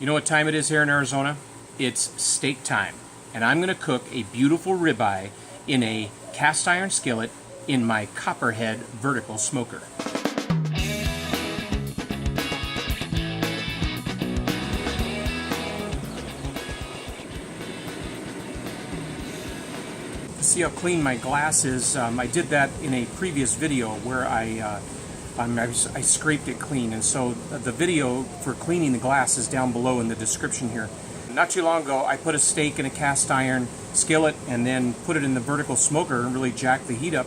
You know what time it is here in Arizona? It's steak time. And I'm going to cook a beautiful ribeye in a cast iron skillet in my Copperhead vertical smoker. See how clean my glass is. I did that in a previous video where I scraped it clean, and so the video for cleaning the glass is down below in the description here. Not too long ago I put a steak in a cast iron skillet and then put it in the vertical smoker and really jacked the heat up,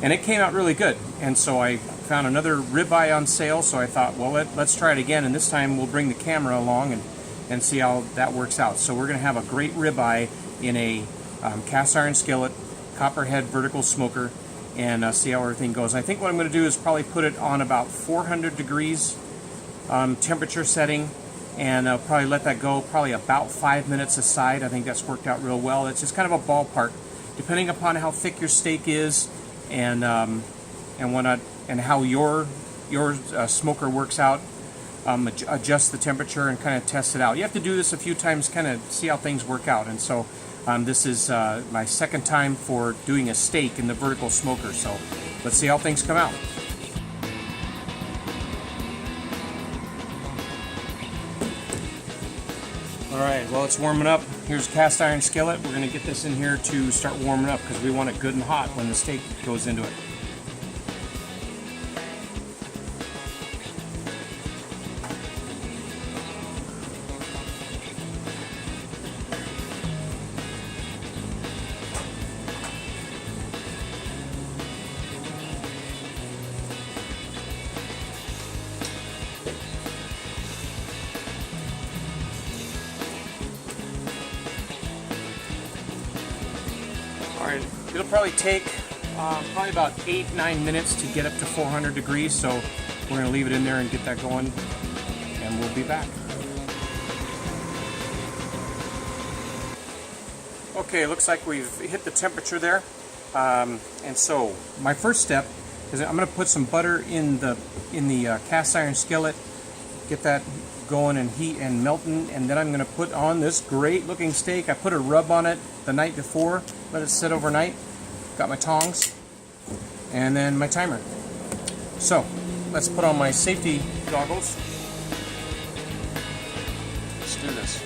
and it came out really good. And so I found another ribeye on sale, so I thought, well, let's try it again, and this time we'll bring the camera along and see how that works out. So we're going to have a great ribeye in a cast iron skillet, Copperhead vertical smoker, and see how everything goes. I think what I'm going to do is probably put it on about 400 degrees temperature setting, and probably let that go probably about 5 minutes aside. I think that's worked out real well. It's just kind of a ballpark, depending upon how thick your steak is and whatnot, and how your smoker works out. Adjust the temperature and kind of test it out. You have to do this a few times, kind of see how things work out. And so this is my second time for doing a steak in the vertical smoker, so let's see how things come out. Alright, well, it's warming up. Here's a cast iron skillet. We're going to get this in here to start warming up because we want it good and hot when the steak goes into it. Alright, it'll probably take probably about 8-9 minutes to get up to 400 degrees, so we're going to leave it in there and get that going, and we'll be back. Okay, looks like we've hit the temperature there, and so my first step is I'm going to put some butter in the cast iron skillet, get that going and heat and melting, and then I'm going to put on this great looking steak. I put a rub on it the night before, let it sit overnight. Got my tongs and then my timer. So let's put on my safety goggles. Let's do this.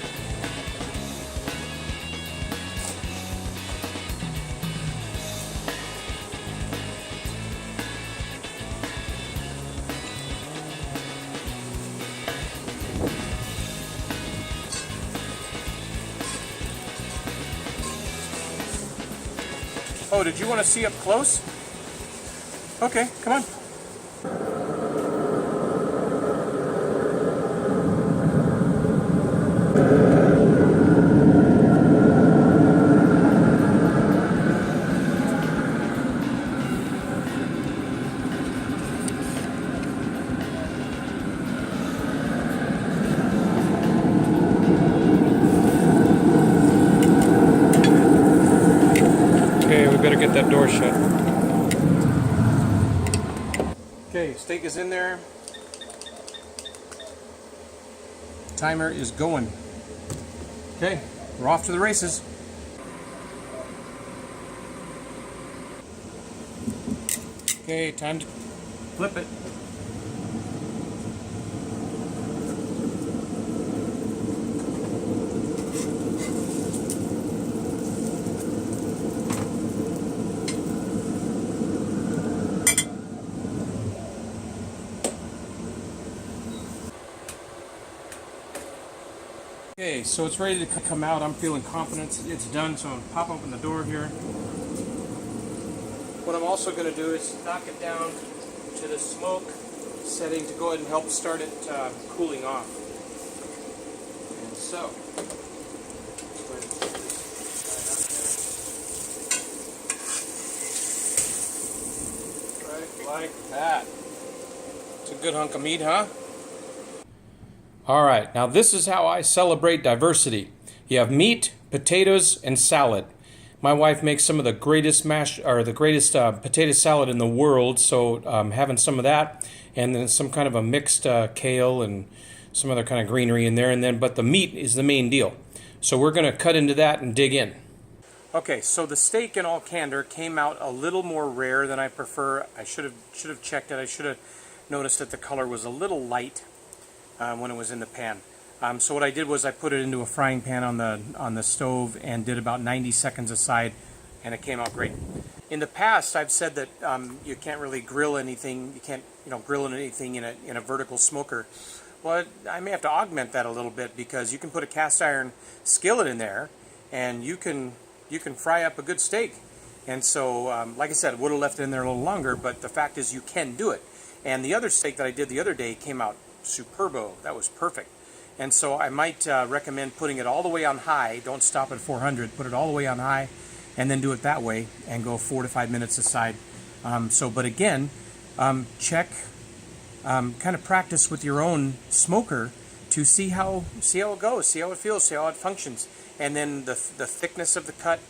Oh, did you want to see up close? Okay, come on. Better get that door shut. Okay, steak is in there. Timer is going. Okay, we're off to the races. Okay, time to flip it. Okay, so it's ready to come out. I'm feeling confident it's done, so I'm going to pop open the door here. What I'm also going to do is knock it down to the smoke setting to go ahead and help start it cooling off. And so, let's go ahead and put this right like that. It's a good hunk of meat, huh? Alright, now this is how I celebrate diversity. You have meat, potatoes, and salad. My wife makes some of the greatest potato salad in the world, so having some of that, and then some kind of a mixed kale and some other kind of greenery in there, and then but the meat is the main deal. So we're going to cut into that and dig in. Okay, so the steak, in all candor, came out a little more rare than I prefer. I should have checked it. I should have noticed that the color was a little light when it was in the pan. So what I did was I put it into a frying pan on the stove and did about 90 seconds aside, and it came out great. In the past, I've said that you can't really grill anything. You can't grill anything in a vertical smoker. Well, I may have to augment that a little bit, because you can put a cast iron skillet in there, and you can fry up a good steak. And so, like I said, I would have left it in there a little longer, but the fact is you can do it. And the other steak that I did the other day came out superbo. That was perfect. And so I might recommend putting it all the way on high. Don't stop at 400. Put it all the way on high, and then do it that way, and go 4 to 5 minutes aside. But again, check, kind of practice with your own smoker to see how it goes, see how it feels, see how it functions, and then the thickness of the cut,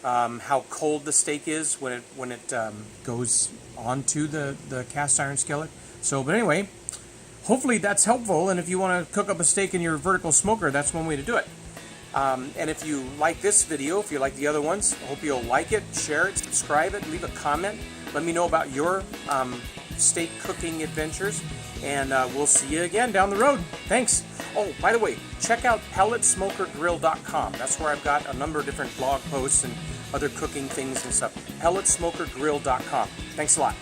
how cold the steak is when it goes onto the cast iron skillet. But anyway, hopefully that's helpful, and if you want to cook up a steak in your vertical smoker, that's one way to do it. And if you like this video, if you like the other ones, I hope you'll like it, share it, subscribe it, leave a comment. Let me know about your steak cooking adventures, and we'll see you again down the road. Thanks. Oh, by the way, check out pelletsmokergrill.com. That's where I've got a number of different blog posts and other cooking things and stuff. pelletsmokergrill.com. Thanks a lot.